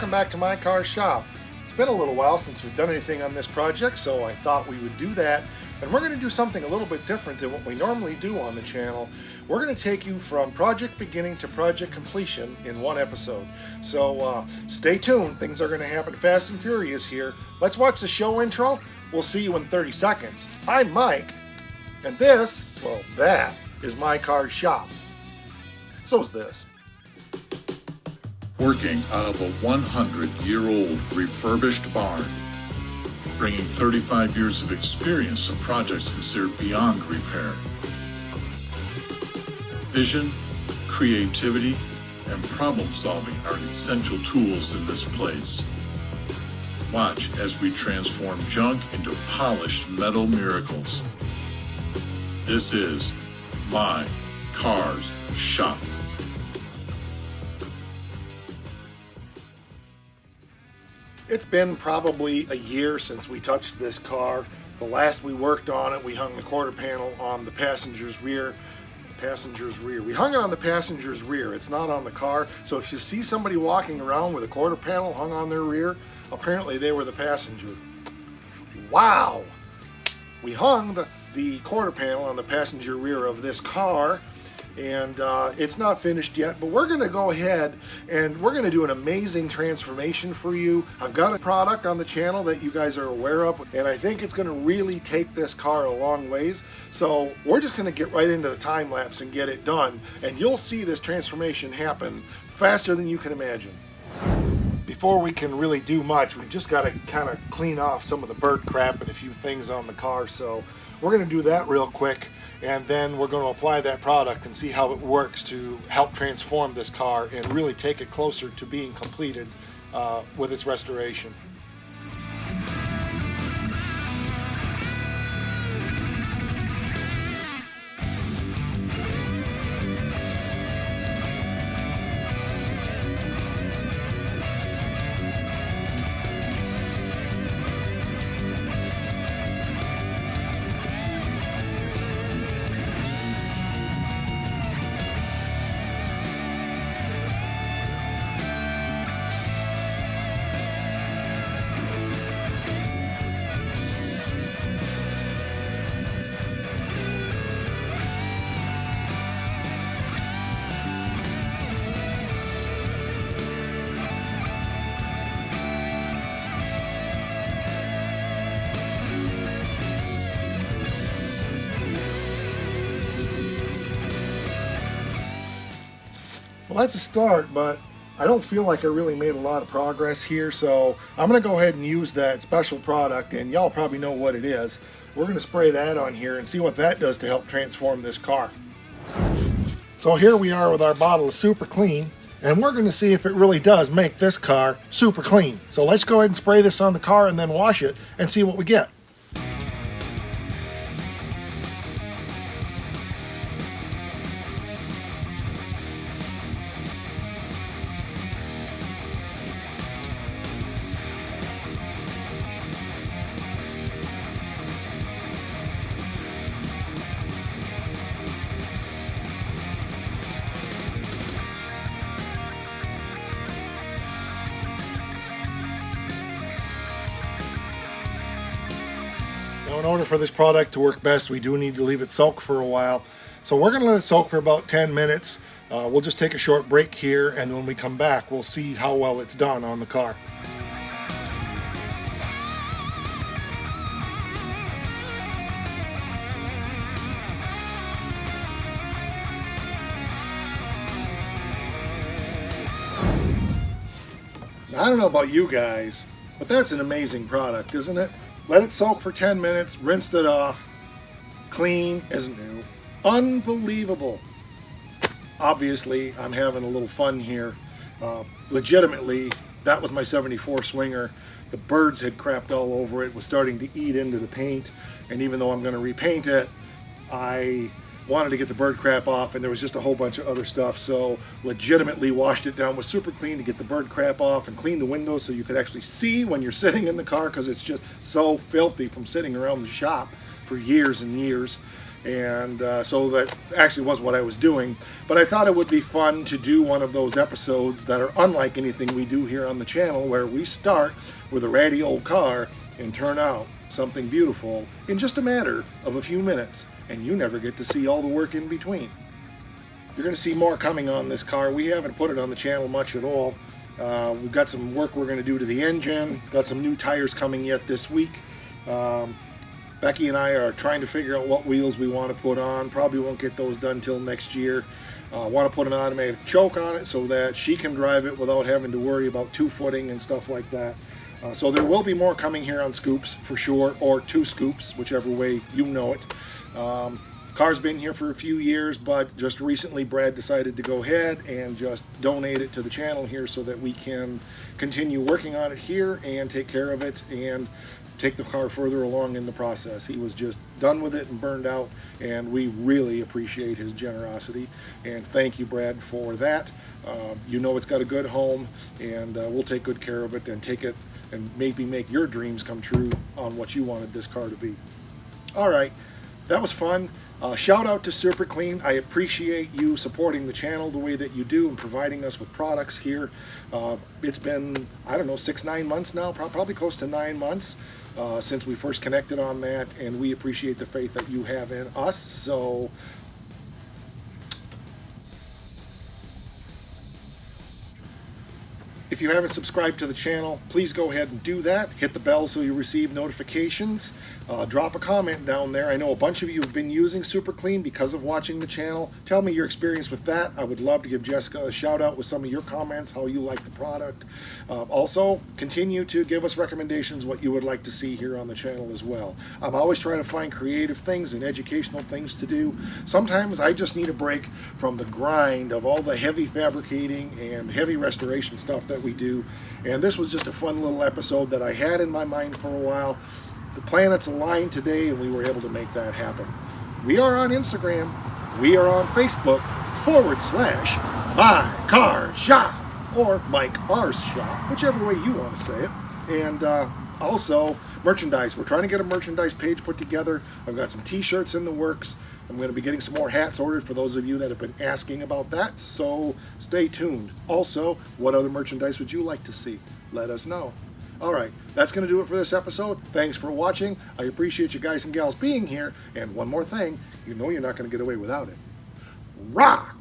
welcome back to my car shop. It's been a little while since we've done anything on this project, so I thought we would do that. And we're going to do something a little bit different than what we normally do on the channel. We're going to take you from project beginning to project completion in one episode. So stay tuned, things are going to happen fast and furious here. Let's watch the show intro. We'll see you in 30 seconds. I'm Mike, and this, well, that is my car shop. So's this. Working out of a 100-year-old refurbished barn, bringing 35 years of experience to projects considered beyond repair. Vision, creativity, and problem solving are essential tools in this place. Watch as we transform junk into polished metal miracles. This is My Car's Shop. It's been probably a year since we touched this car. The last we worked on it, we hung the quarter panel on the passenger's rear. We hung it on the passenger's rear. It's not on the car. So if you see somebody walking around with a quarter panel hung on their rear, apparently they were the passenger. Wow! We hung the quarter panel on the passenger rear of this car, and it's not finished yet, but we're going to go ahead and we're going to do an amazing transformation for you. I've got a product on the channel that you guys are aware of, and I think it's going to really take this car a long ways. So we're just going to get right into the time lapse and get it done, and you'll see this transformation happen faster than you can imagine. Before we can really do much, we've just got to kind of clean off some of the bird crap and a few things on the car. So we're going to do that real quick, and then we're going to apply that product and see how it works to help transform this car and really take it closer to being completed with its restoration. Well, that's a start, but I don't feel like I really made a lot of progress here, so I'm going to go ahead and use that special product, and y'all probably know what it is. We're going to spray that on here and see what that does to help transform this car. So here we are with our bottle of Super Clean, and we're going to see if it really does make this car super clean. So let's go ahead and spray this on the car and then wash it and see what we get. Now, in order for this product to work best, we do need to leave it soak for a while. So we're going to let it soak for about 10 minutes. We'll just take a short break here, and when we come back, we'll see how well it's done on the car. Now, I don't know about you guys, but that's an amazing product, isn't it? Let it soak for 10 minutes, rinsed it off, clean as new. Unbelievable. Obviously, I'm having a little fun here. Legitimately, that was my 74 Swinger. The birds had crapped all over it, was starting to eat into the paint, and even though I'm going to repaint it, I wanted to get the bird crap off, and there was just a whole bunch of other stuff, so legitimately washed it down with Super Clean to get the bird crap off and clean the windows so you could actually see when you're sitting in the car, because it's just so filthy from sitting around the shop for years and years. And so that actually was what I was doing. But I thought it would be fun to do one of those episodes that are unlike anything we do here on the channel, where we start with a ratty old car and turn out something beautiful in just a matter of a few minutes, and you never get to see all the work in between. You're going to see more coming on this car. We haven't put it on the channel much at all. We've got some work we're going to do to the engine, got some new tires coming yet this week. Becky and I are trying to figure out what wheels we want to put on. Probably won't get those done till next year. Want to put an automatic choke on it so that she can drive it without having to worry about two-footing and stuff like that. So there will be more coming here on Scoops for sure, or two Scoops, whichever way you know it. Car's been here for a few years, but just recently Brad decided to go ahead and just donate it to the channel here so that we can continue working on it here and take care of it and take the car further along in the process. He was just done with it and burned out, and we really appreciate his generosity. And thank you, Brad, for that. You know it's got a good home, and we'll take good care of it and take it and maybe make your dreams come true on what you wanted this car to be. All right, that was fun. Shout out to Super Clean. I appreciate you supporting the channel the way that you do and providing us with products here. It's been, I don't know, 6-9 months now, probably close to 9 months since we first connected on that, and we appreciate the faith that you have in us. So if you haven't subscribed to the channel, please go ahead and do that. Hit the bell so you receive notifications. Drop a comment down there. I know a bunch of you have been using Super Clean because of watching the channel. Tell me your experience with that. I would love to give Jessica a shout out with some of your comments, how you like the product. Also, continue to give us recommendations what you would like to see here on the channel as well. I'm always trying to find creative things and educational things to do. Sometimes I just need a break from the grind of all the heavy fabricating and heavy restoration stuff that we do. And this was just a fun little episode that I had in my mind for a while. The planets aligned today, and we were able to make that happen. We are on Instagram. We are on Facebook /My Car Shop or Mike R's Shop, whichever way you want to say it. And also merchandise. We're trying to get a merchandise page put together. I've got some t-shirts in the works. I'm going to be getting some more hats ordered for those of you that have been asking about that, so stay tuned. Also, what other merchandise would you like to see? Let us know. All right, that's going to do it for this episode. Thanks for watching. I appreciate you guys and gals being here. And one more thing, you know you're not going to get away without it. Rock!